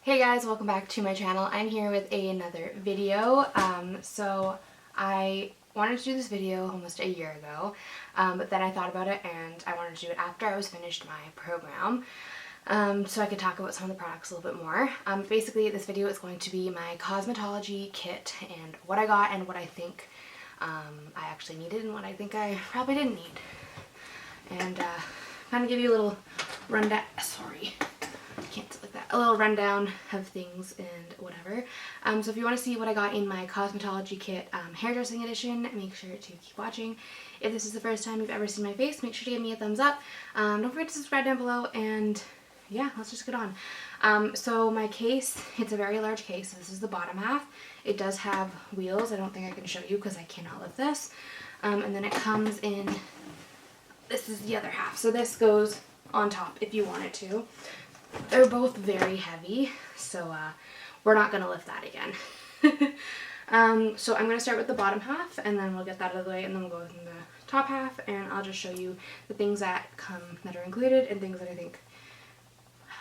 Hey guys, welcome back to my channel. I'm here with another video. So I wanted to do this video almost a year ago, but then I thought about it and I wanted to do it after I was finished my program, so I could talk about some of the products a little bit more. Basically, this video is going to be my cosmetology kit and what I got and what I think I actually needed and what I think I probably didn't need. And kind of give you a little rundown. Sorry. Can't sit like that. A little rundown of things and whatever. So if you want to see what I got in my cosmetology kit hairdressing edition, make sure to keep watching. If this is the first time you've ever seen my face, make sure to give me a thumbs up. Don't forget to subscribe down below, and yeah, let's just get on. So my case, it's a very large case. So this is the bottom half. It does have wheels. I don't think I can show you because I cannot lift this. And then it comes in, this is the other half. So this goes on top if you wanted to. They're both very heavy, so we're not going to lift that again. So I'm going to start with the bottom half, and then we'll get that out of the way, and then we'll go in the top half, and I'll just show you the things that are included, and things that I think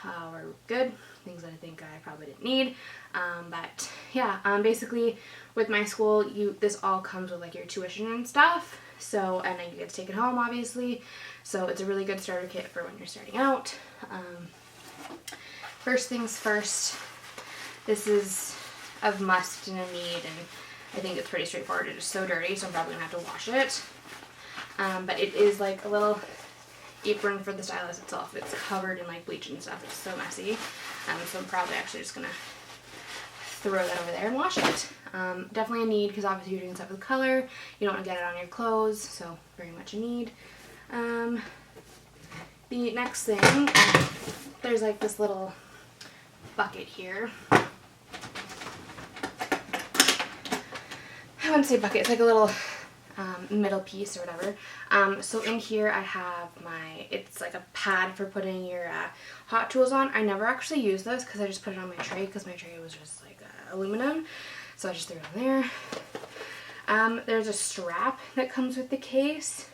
are good, things that I think I probably didn't need. But yeah, basically with my school, this all comes with like your tuition and stuff. So, and then you get to take it home, obviously. So it's a really good starter kit for when you're starting out. First things first, this is a must and a need, and I think it's pretty straightforward. It is so dirty, so I'm probably going to have to wash it. But it is like a little apron for the stylus itself. It's covered in like bleach and stuff. It's so messy. So I'm probably actually just going to throw that over there and wash it. Definitely a need because obviously you're doing stuff with color. You don't want to get it on your clothes, so very much a need. The next thing, there's like this little bucket here. I wouldn't say bucket, it's like a little middle piece or whatever. So in here I have it's like a pad for putting your hot tools on. I never actually used this because I just put it on my tray because my tray was just like aluminum. So I just threw it on there. There's a strap that comes with the case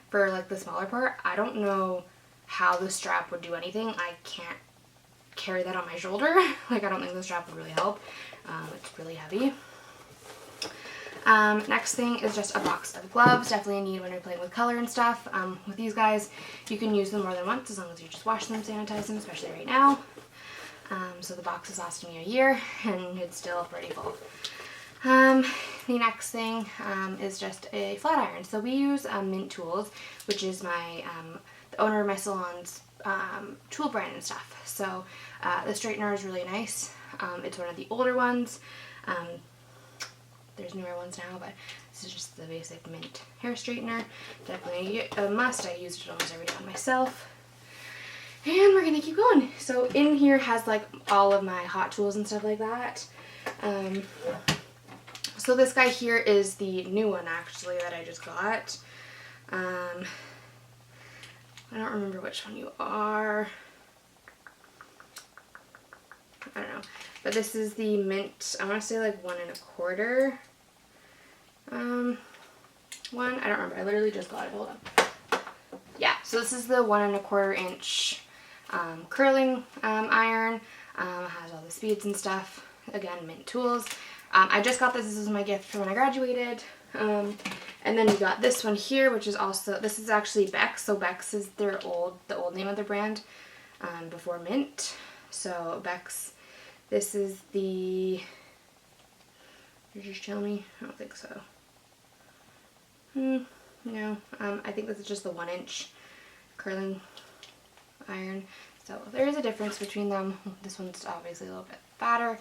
for like the smaller part. I don't know how the strap would do anything. I can't carry that on my shoulder. Like, I don't think the strap would really help. It's really heavy. Next thing is just a box of gloves. Definitely a need when you're playing with color and stuff. With these guys, you can use them more than once as long as you just wash them, sanitize them, especially right now. So the box has lasted me a year and it's still pretty full. The next thing is just a flat iron. So we use Mint Tools, which is the owner of my salon's tool brand and stuff. So the straightener is really nice. It's one of the older ones. There's newer ones now, but this is just the basic Mint hair straightener. Definitely a must. I use it almost every day on myself. And we're gonna keep going. So in here has like all of my hot tools and stuff like that. So this guy here is the new one actually that I just got. I don't remember which one you are. I don't know. But this is the Mint, I want to say like 1 1/4. One, I don't remember. I literally just got it. Hold on. Yeah, so this is the 1 1/4 inch curling iron. Has all the speeds and stuff. Again, Mint Tools. I just got this. This is my gift for when I graduated. And then we got this one here, which is also, this is actually Bex. So Bex is the old name of their brand before Mint. So Bex, this is the, you're just telling me? I don't think so. No, I think this is just the 1 inch curling iron. So there is a difference between them. This one's obviously a little bit fatter.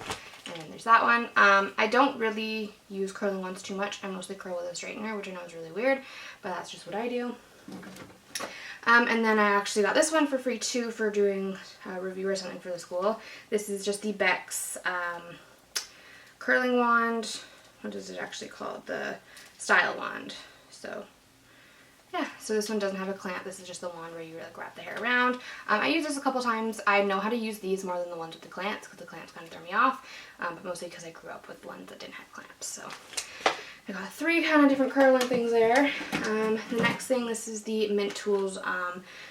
And then there's that one. I don't really use curling ones too much. I mostly curl with a straightener, which I know is really weird, but that's just what I do. And then I actually got this one for free too for doing a review or something for the school. This is just the Bex curling wand. What is it actually called? The style wand. So yeah, so this one doesn't have a clamp. This is just the wand where you like wrap the hair around. I use this a couple times. I know how to use these more than the ones with the clamps because the clamps kind of throw me off, but mostly because I grew up with ones that didn't have clamps. So I got 3 kind of different curling things there. The next thing, this is the Mint Tools,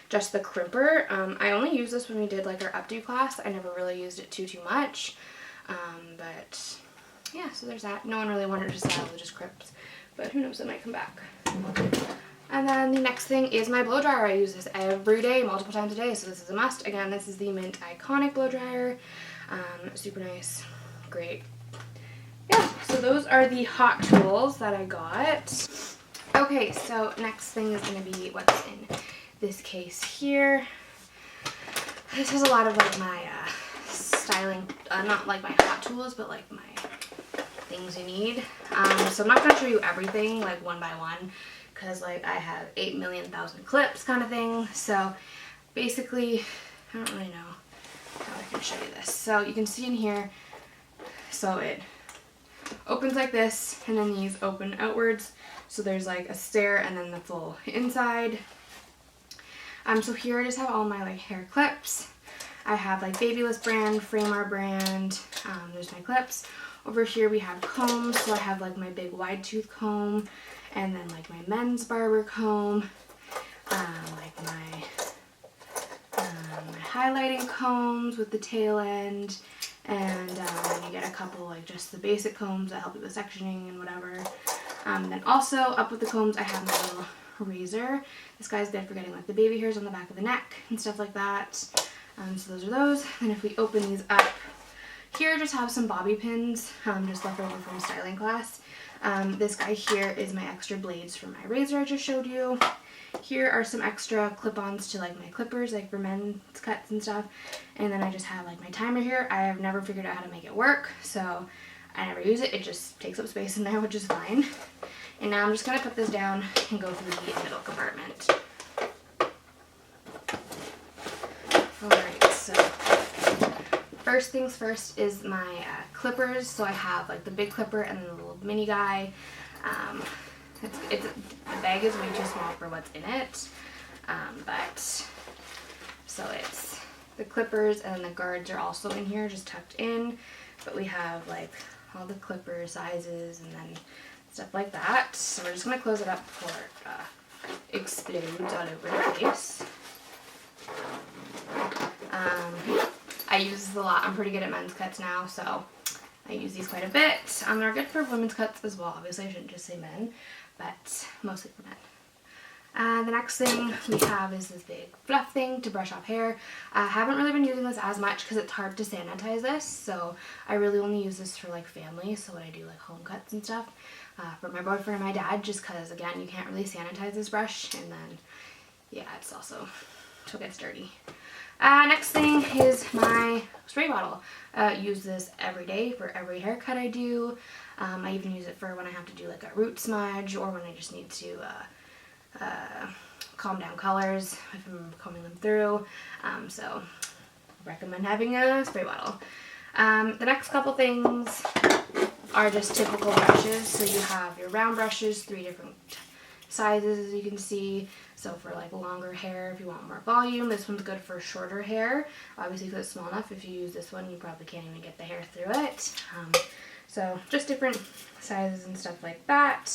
just the crimper. I only used this when we did like our updo class. I never really used it too much. But yeah, so there's that. No one really wanted to style with just crimps, but who knows, it might come back. And then the next thing is my blow dryer. I use this every day, multiple times a day, so this is a must. Again, this is the Mint Iconic blow dryer. Super nice, great. Yeah, so those are the hot tools that I got. Okay, so next thing is going to be what's in this case here. This has a lot of like my styling, not like my hot tools, but like my things you need. So I'm not going to show you everything like one by one, because like I have 8,000,000 clips kind of thing. So basically, I don't really know how I can show you this. So you can see in here, so it opens like this, and then these open outwards. So there's like a stair and then the full inside. So here I just have all my like hair clips. I have like Babyless brand, Framar brand. There's my clips. Over here we have combs. So I have like my big wide tooth comb, and then like my men's barber comb, like my highlighting combs with the tail end, and then you get a couple like just the basic combs that help you with sectioning and whatever. Then also up with the combs I have my little razor. This guy's good for getting like the baby hairs on the back of the neck and stuff like that. So those are those. And if we open these up, here I just have some bobby pins, just left over from styling class. This guy here is my extra blades from my razor I just showed you. Here are some extra clip-ons to like my clippers, like for men's cuts and stuff. And then I just have like my timer here. I have never figured out how to make it work, so I never use it. It just takes up space in there, which is fine. And now I'm just going to put this down and go through the middle compartment. Alright, so first things first is my clippers. So I have like the big clipper and then the little mini guy. The bag is way too small for what's in it, but so it's the clippers, and then the guards are also in here, just tucked in. But we have like all the clipper sizes and then stuff like that. So we're just gonna close it up before it explodes all over the place. I use this a lot. I'm pretty good at men's cuts now, so I use these quite a bit. They're good for women's cuts as well. Obviously, I shouldn't just say men, but mostly for men. The next thing we have is this big fluff thing to brush off hair. I haven't really been using this as much because it's hard to sanitize this, so I really only use this for like family, so when I do like home cuts and stuff, for my boyfriend and my dad, just because again you can't really sanitize this brush, and then yeah, it's also, so it gets dirty. Next thing is my spray bottle. Use this every day for every haircut I do. I even use it for when I have to do like a root smudge, or when I just need to calm down colors if I'm combing them through. So I recommend having a spray bottle. The next couple things are just typical brushes. So you have your round brushes, 3 different sizes as you can see. So for like longer hair, if you want more volume, this one's good for shorter hair. Obviously because it's small enough, if you use this one you probably can't even get the hair through it. So just different sizes and stuff like that.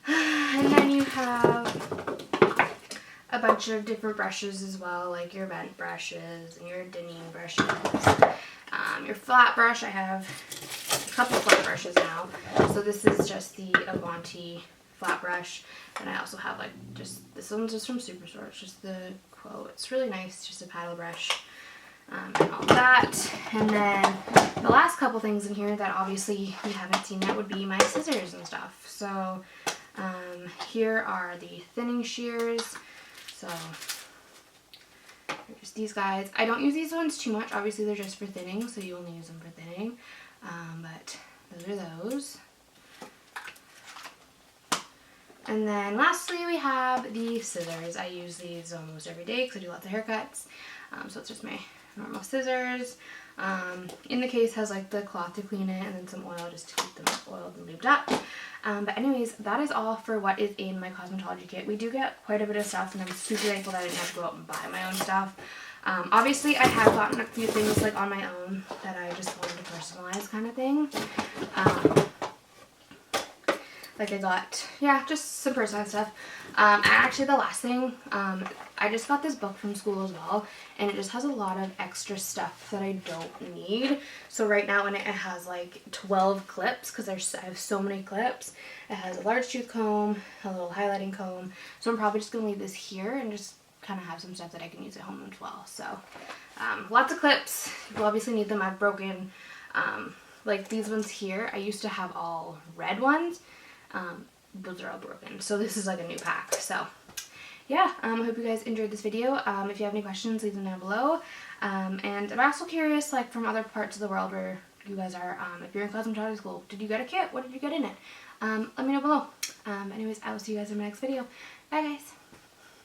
And then you have a bunch of different brushes as well, like your vent brushes and your Deneen brushes. Your flat brush, I have a couple flat brushes now. So this is just the Avanti flat brush, and I also have like just, this one's just from Superstore, it's just the quote. It's really nice, just a paddle brush, and all that. And then the last couple things in here that obviously you haven't seen yet would be my scissors and stuff. So here are the thinning shears. So there's these guys. I don't use these ones too much, obviously they're just for thinning, so you only use them for thinning, but those are those. And then lastly we have the scissors. I use these almost every day because I do lots of haircuts. So it's just my normal scissors. In the case has like the cloth to clean it, and then some oil just to keep them oiled and lubed up. But anyways, that is all for what is in my cosmetology kit. We do get quite a bit of stuff, and I'm super thankful that I didn't have to go out and buy my own stuff. Obviously I have gotten a few things like on my own that I just wanted to personalize kind of thing. Like I got, yeah, just some personal stuff. And actually the last thing, I just got this book from school as well, and it just has a lot of extra stuff that I don't need. So right now in it, it has like 12 clips because I have so many clips. It has a large tooth comb, a little highlighting comb. So I'm probably just going to leave this here and just kind of have some stuff that I can use at home as well. So lots of clips. You'll obviously need them. I've broken like these ones here. I used to have all red ones. Those are all broken, so this is like a new pack. So yeah, I hope you guys enjoyed this video. If you have any questions, leave them down below. And I'm also curious, like from other parts of the world where you guys are, if you're in cosmetology school, did you get a kit? What did you get in it? Let me know below. Anyways, I will see you guys in my next video. Bye guys.